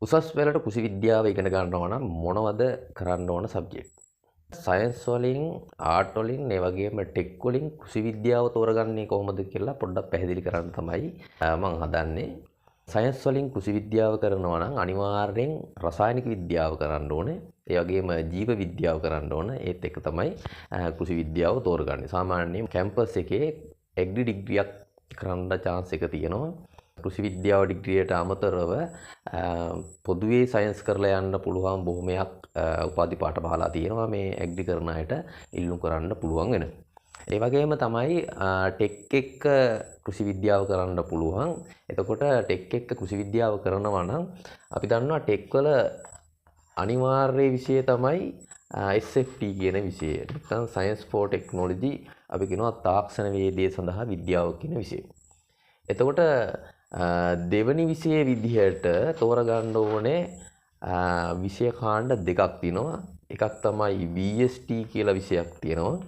උසස් පෙළට කෘෂි විද්‍යාව ඉගෙන ගන්නවා නම් මොනවද කරන්න ඕන සබ්ජෙක්ට්? සයන්ස් වලින්, ආර්ට් වලින්, ඒ වගේම ටෙක් වලින් කෘෂි විද්‍යාව තෝරගන්නේ කොහොමද කියලා පොඩ්ඩක් පැහැදිලි කරන්න තමයි මම හදන්නේ. සයන්ස් වලින් කෘෂි විද්‍යාව කරනවා නම් අනිවාර්යෙන් රසායනික විද්‍යාව කරන්න ඕනේ. ඒ වගේම ජීව විද්‍යාව කරන්න ඕන. ඒත් එක තමයි කෘෂි විද්‍යාව තෝරගන්නේ. සාමාන්‍යයෙන් කැම්පස් එකේ ඇග්‍රි ඩිග්‍රියක් කරන්න chance එක තියෙනවා. කෘෂි විද්‍යාව ඩිග්‍රියට අමතරව පොදුවේ සයන්ස් කරලා යන්න පුළුවන් බොහොමයක් උපාධි පාඨමාලා තියෙනවා මේ ඇග්‍රි කරන අයට ඉල්ලුම් කරන්න පුළුවන් වෙන. ඒ වගේම තමයි ටෙක් එක්ක කෘෂි විද්‍යාව කරන්න පුළුවන්. එතකොට ටෙක් එක්ක කෘෂි විද්‍යාව කරනවා නම් අපි දන්නවා ටෙක් වල අනිවාර්ය විෂය තමයි SFT කියන විෂය. නැත්නම් Science for Technology අපි කියනවා තාක්ෂණ වේදය සඳහා විද්‍යාව කියන විෂය. එතකොට දෙවනි විෂයේ විදිහට තෝරගන්න ඕනේ විෂය කාණ්ඩ දෙකක් තියෙනවා. එකක් තමයි VST කියලා විෂයක් තියෙනවා.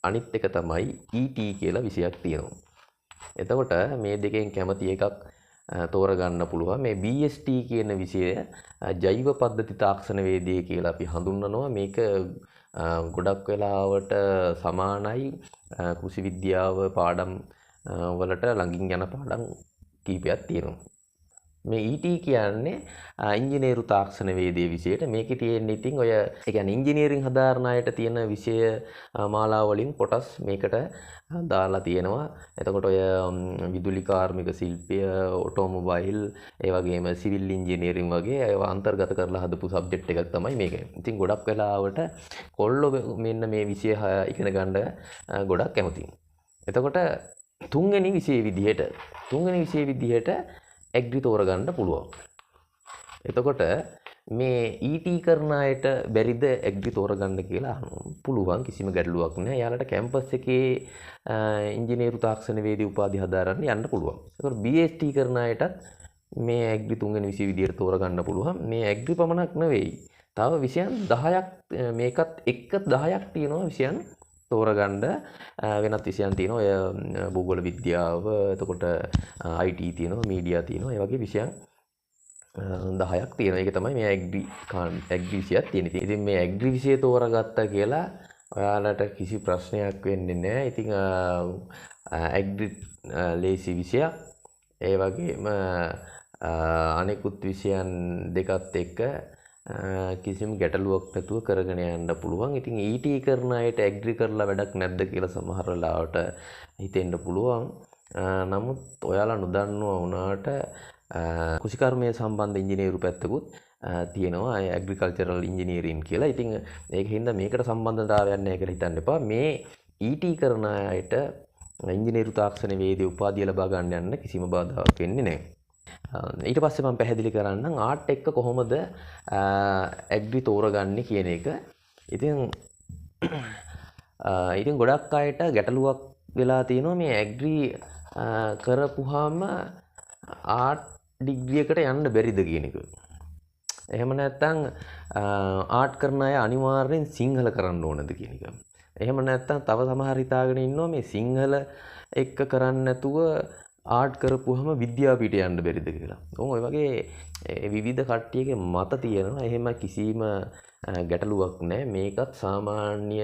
අනිත් එක තමයි ET කියලා විෂයක් තියෙනවා. එතකොට මේ දෙකෙන් කැමති එකක් තෝරගන්න පුළුවන්. මේ VST කියන විෂය ජෛව පද්ධති තාක්ෂණ වේදය කියලා අපි හඳුන්වනවා. මේක ගොඩක් වෙලාවට සමානයි කෘෂි විද්‍යාව පාඩම් වලට ළඟින් යන පාඩම් කීපයක් තියෙනවා. මේ ET කියන්නේ ඉංජිනේරු තාක්ෂණ වේදයේ විෂයට. මේකේ තියෙන්නේ ඉතින් ඔය ඒ කියන්නේ ඉංජිනේරින් හදාරන අයට තියෙන විෂය මාලාව වලින් කොටස් මේකට දාලා තියෙනවා. එතකොට ඔය විදුලි කාර්මික ශිල්පය, ඔටෝමොබයිල්, ඒ වගේම සිවිල් ඉංජිනේරින් වගේ ඒවා අන්තර්ගත කරලා හදපු සබ්ජෙක්ට් එකක් තමයි මේක. ඉතින් ගොඩක් වෙලාවට කොල්ලෝ මෙන්න මේ විෂය ඉගෙන ගන්න ගොඩක් කැමතියි. එතකොට තුන්වෙනි විෂය විදිහට ඇග්‍රි තෝරගන්න පුළුවන්. එතකොට මේ ET කරන අයට බැරිද ඇග්‍රි තෝරගන්න කියලා පුළුවන්, කිසිම ගැටලුවක් නැහැ. යාලට කැම්පස් එකේ ඉංජිනේරු තාක්ෂණ වේදී උපාධි හදාරන්න යන්න පුළුවන්. ඒතකොට BST කරන අයටත් මේ ඇග්‍රි තුන්වෙනි විෂය විදිහට තෝරගන්න පුළුවන්. මේ ඇග්‍රි පමණක් නෙවෙයි. තව විෂයන් 10ක් මේකත් එක්ක 10ක් තියෙනවා විෂයන් තෝරගන්න. වෙනත් විෂයන් තියෙනවා. ඔය භූගෝල විද්‍යාව, එතකොට IT තියෙනවා, මීඩියා තියෙනවා. ඒ වගේ විෂයන් 10ක් තියෙනවා. ඒක තමයි මේ ඇග්‍රි විෂයක් තියෙන්නේ. ඉතින් මේ ඇග්‍රි විෂය තෝරගත්තා කියලා ඔයාලට කිසි ප්‍රශ්නයක් වෙන්නේ නැහැ. ඉතින් ඇග්‍රි ලේසි විෂයක්. ඒ වගේම අනෙකුත් විෂයන් දෙකත් එක්ක කිසිම ගැටලුවක් නැතුව කරගෙන යන්න පුළුවන්. ඉතින් ET කරන අයට ඇග්‍රි කරලා වැඩක් නැද්ද කියලා සමහර වෙලාවට හිතෙන්න පුළුවන්. නමුත් ඔයාලා නොදන්නවා වුණාට කෘෂිකර්මය සම්බන්ධ ඉංජිනේරු පැත්තකුත් තියෙනවා. ඇග්‍රිකල්චරල් ඉංජිනේරින් කියලා. ඉතින් ඒක හින්දා මේකට සම්බන්ධතාවයක් නැහැ කියලා හිතන්න එපා. මේ ET කරන අයට ඉංජිනේරු තාක්ෂණ වේදී උපාධිය ලබා ගන්න යන්න කිසිම බාධාවක් වෙන්නේ නැහැ. ඊට පස්සේ මම පැහැදිලි කරන්නම් ආර්ට් එක්ක කොහොමද ඇග්‍රි තෝරගන්නේ කියන එක. ඉතින් ගොඩක් අයට ගැටලුවක් වෙලා තියෙනවා මේ ඇග්‍රි කරපුවාම ආර්ට් ඩිග්‍රියකට යන්න බැරිද කියන එක. එහෙම නැත්නම් ආර්ට් කරන අය අනිවාර්යෙන් සිංහල කරන්න ඕනද කියන එක. එහෙම නැත්නම් තව සමහර හිතාගෙන ඉන්නවා මේ සිංහල එක්ක කරන්නේ නැතුව ආර්ට් කරපුවම විද්‍යාපීඨ යන්න බැරිද කියලා. ඔය වගේ විවිධ කට්ටියගේ මත තියෙනවා. එහෙම කිසිම ගැටලුවක් නැහැ. මේකත් සාමාන්‍ය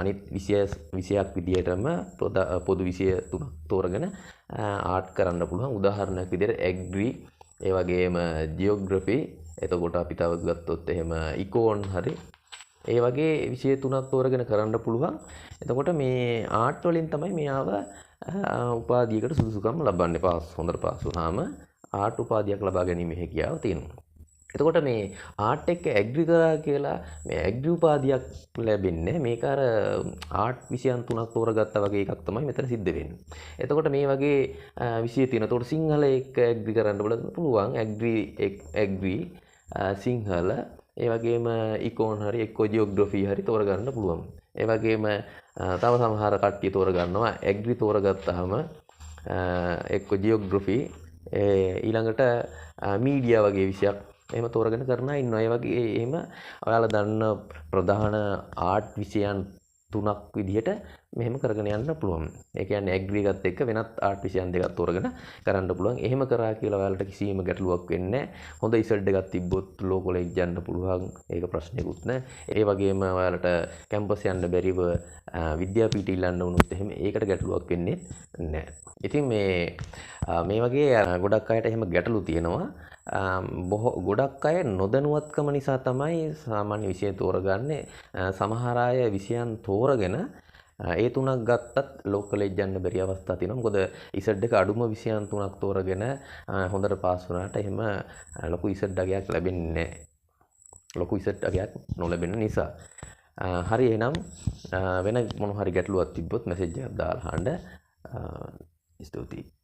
අනිත් විෂයක් විදියටම පොදු විෂය තුනක් තෝරගෙන ආර්ට් කරන්න පුළුවන්. උදාහරණයක් විදියට ඇග්‍රි, ඒ වගේම ජියෝග්‍රෆි, එතකොට අපි තව ගත්තොත් එහෙම ඉකෝන් හරි ඒ වගේ විෂය තුනක් තෝරගෙන කරන්න පුළුවන්. එතකොට මේ ආර්ට් වලින් තමයි මෙයාව උපාධියකට සුදුසුකම් ලබන්නේ. හොඳට පාස් වුණාම ආර්ට් උපාධියක් ලබා ගැනීම හැකියාව තියෙනවා. එතකොට මේ ආර්ට් එක්ක ඇග්‍රි කරා කියලා මේ ඇග්‍රි උපාධියක් ලැබෙන්නේ මේක අර ආර්ට් විෂයන් තුනක් තෝරගත්තා වගේ එකක් තමයි මෙතන සිද්ධ වෙන්නේ. එතකොට මේ වගේ විෂය තියෙනවා. එතකොට සිංහල එක්ක ඇග්‍රි කරන්න පුළුවන්. ඇග්‍රි සිංහල, ඒ වගේම ඉකෝන් හරි එක්කෝ ජියෝග්‍රෆි හරි තෝරගන්න පුළුවන්. ඒ වගේම තව සමහර කට්ටිය තෝරගන්නවා ඇග්‍රි තෝරගත්තාම එක්ක ජියෝග්‍රෆි ඊළඟට මීඩියා වගේ විෂයක් එහෙම තෝරගෙන කරන අය ඉන්නවා. ඒ වගේ එහෙම ඔයාලා දන්න ප්‍රධාන ආර්ට් විෂයන් 3ක් විදිහට මෙහෙම කරගෙන යන්න පුළුවන්. ඒ කියන්නේ ඇග්‍රී එකත් එක්ක වෙනත් ආර්ට් විෂයන් දෙකක් තෝරගෙන කරන්න පුළුවන්. එහෙම කරා කියලා ඔයාලට කිසිම ගැටලුවක් වෙන්නේ නැහැ. හොඳ ඉසල්ට් එකක් තිබ්බොත් ලෝ කොලෙජ් යන්න පුළුවන්. ඒක ප්‍රශ්නයක්වත් නැහැ. ඒ වගේම ඔයාලට කැම්පස් යන්න බැරිව විද්‍යාපීඨ ඉල්ලන්න වුණොත් එහෙම ඒකට ගැටලුවක් වෙන්නේ නැහැ. ඉතින් මේ වගේ ගොඩක් අයට එහෙම ගැටලු තියෙනවා. ගොඩක් අය නොදැනුවත්කම නිසා තමයි සාමාන්‍ය විෂය තෝරගන්නේ. සමහර අය විෂයන් තෝරගෙන ඒ 3ක් ගත්තත් ලෝකලෙජ් යන්න බැරි අවස්ථා තියෙනවා. මොකද ඉසඩ් එක අඩුම විෂයන් 3ක් තෝරගෙන හොඳට පාස් වුණාට එහෙම ලොකු ඉසඩ් අගයක් ලැබෙන්නේ නැහැ. ලොකු ඉසඩ් අගයක් නොලැබෙන නිසා. හරි එහෙනම් වෙන මොන හරි ගැටලුවක් තිබ්බොත් මැසේජ් එකක් දාලා අහන්න. ස්තුතියි.